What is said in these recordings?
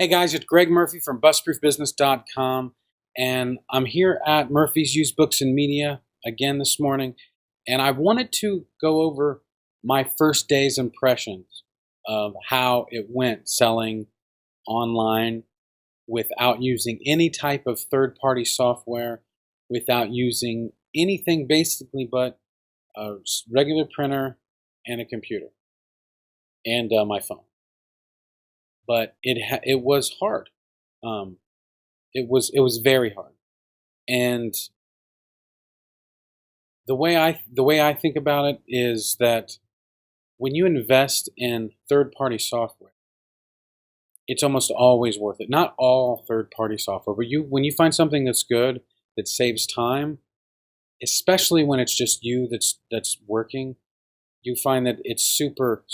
Hey guys, it's Greg Murphy from BustProofBusiness.com, and I'm here at Murphy's Used Books and Media again this morning, and I wanted to go over my first day's impressions of how it went selling online without using any type of third-party software, without using anything basically but a regular printer and a computer and my phone. But it was hard. Um, it was very hard, and the way I think about it is that when you invest in third-party software, it's almost always worth it. Not all third-party software, but when you find something that's good, that saves time, especially when it's just you that's working, you find that it's super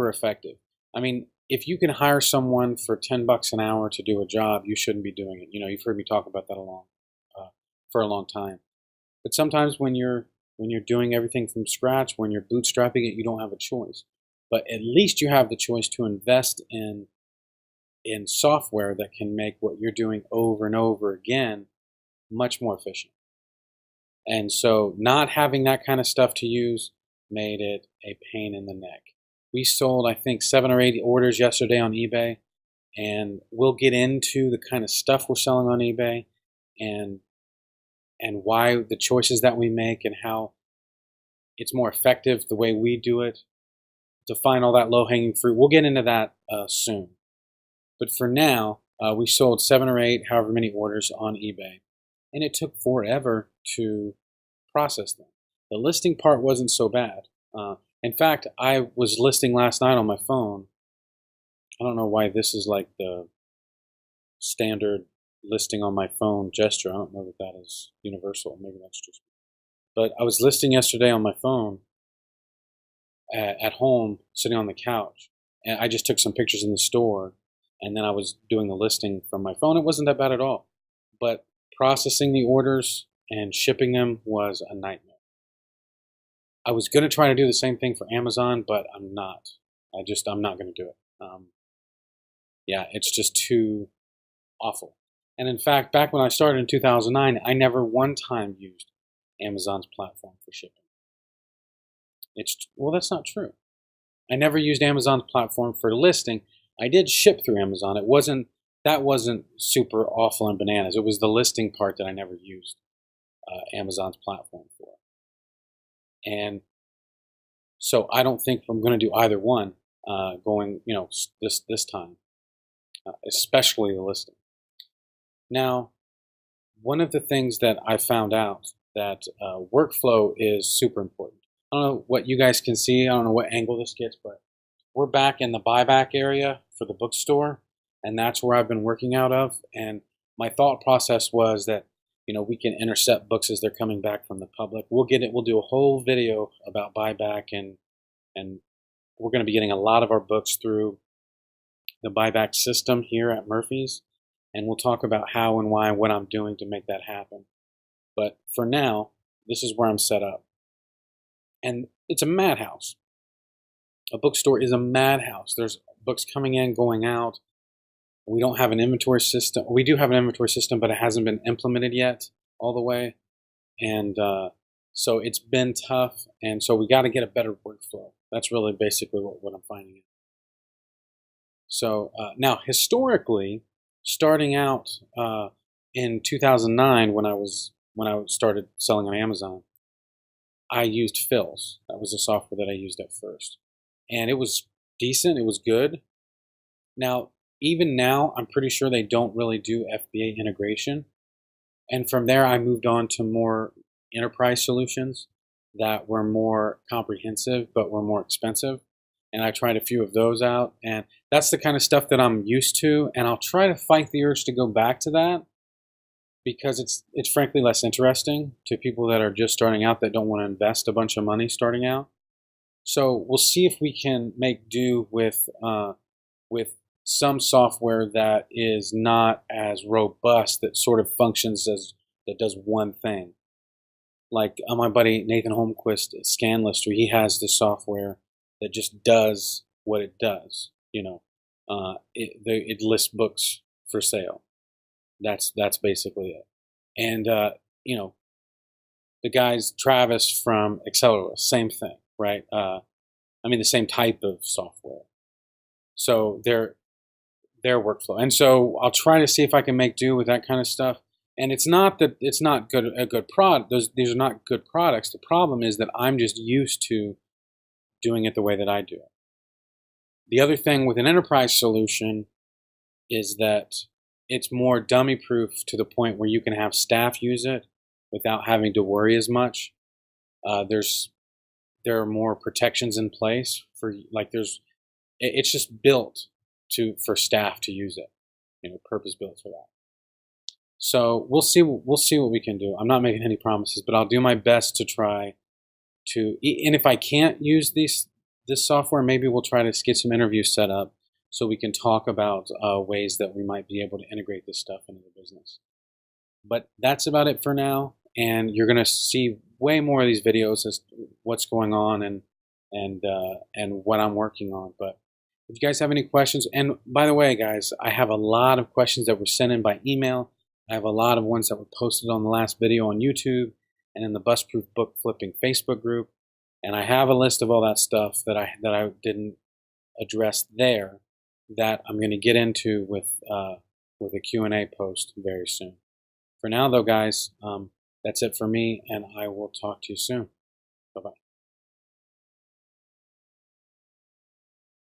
effective. I mean, if you can hire someone for $10 an hour to do a job, you shouldn't be doing it. You know, you've heard me talk about that for a long time. But sometimes when you're doing everything from scratch, when you're bootstrapping it, you don't have a choice. But at least you have the choice to invest in software that can make what you're doing over and over again much more efficient. And so not having that kind of stuff to use made it a pain in the neck. We sold, I think, 7 or 8 orders yesterday on eBay, and we'll get into the kind of stuff we're selling on eBay and why the choices that we make and how it's more effective the way we do it to find all that low-hanging fruit. We'll get into that soon. But for now, we sold 7 or 8, however many orders on eBay, and it took forever to process them. The listing part wasn't so bad. In fact, I was listing last night on my phone. I don't know why this is like the standard listing on my phone gesture. I don't know that that is universal. Maybe that's just me. But I was listing yesterday on my phone at home, sitting on the couch. And I just took some pictures in the store, and then I was doing the listing from my phone. It wasn't that bad at all. But processing the orders and shipping them was a nightmare. I was going to try to do the same thing for Amazon, but I'm not. I'm not going to do it. Yeah, it's just too awful. And in fact, back when I started in 2009, I never one time used Amazon's platform for shipping. Well, that's not true. I never used Amazon's platform for listing. I did ship through Amazon. That wasn't super awful and bananas. It was the listing part that I never used Amazon's platform for. And so I don't think I'm going to do either one going, this time, especially the listing. Now, one of the things that I found out that workflow is super important. I don't know what you guys can see. I don't know what angle this gets, but we're back in the buyback area for the bookstore, and that's where I've been working out of. And my thought process was that we can intercept books as they're coming back from the public. We'll do a whole video about buyback, and we're going to be getting a lot of our books through the buyback system here at Murphy's, and we'll talk about how and why and what I'm doing to make that happen. But for now, this is where I'm set up. And it's a madhouse. A bookstore is a madhouse. There's books coming in, going out. We don't have an inventory system. We do have an inventory system, but it hasn't been implemented yet all the way. And so it's been tough. And so we got to get a better workflow. That's really basically what I'm finding. So now, historically, starting out in 2009, when I started selling on Amazon, I used Phil's. That was the software that I used at first. And it was decent. It was good. Now, even now, I'm pretty sure they don't really do FBA integration. And from there, I moved on to more enterprise solutions that were more comprehensive, but were more expensive. And I tried a few of those out. And that's the kind of stuff that I'm used to. And I'll try to fight the urge to go back to that because it's frankly less interesting to people that are just starting out that don't want to invest a bunch of money starting out. So we'll see if we can make do with some software that is not as robust, that sort of functions that does one thing. Like my buddy Nathan Holmquist at ScanLister, he has the software that just does what it does. It lists books for sale. That's basically it. And you know, the guys Travis from Accelerless, same thing, right? I mean, the same type of software. So their workflow, and so I'll try to see if I can make do with that kind of stuff. And it's not that it's not a good product. These are not good products. The problem is that I'm just used to doing it the way that I do it. The other thing with an enterprise solution is that it's more dummy proof to the point where you can have staff use it without having to worry as much. There are more protections in place for, like, it's just built for staff to use it, purpose built for that. So we'll see what we can do. I'm not making any promises, but I'll do my best to try to, and if I can't use this software, maybe we'll try to get some interviews set up so we can talk about ways that we might be able to integrate this stuff into the business. But that's about it for now, and you're going to see way more of these videos as to what's going on and what I'm working on. But if you guys have any questions, and by the way, guys, I have a lot of questions that were sent in by email. I have a lot of ones that were posted on the last video on YouTube and in the Busproof Book Flipping Facebook group. And I have a list of all that stuff that I didn't address there that I'm going to get into with a Q&A post very soon. For now, though, guys, that's it for me, and I will talk to you soon. Bye-bye.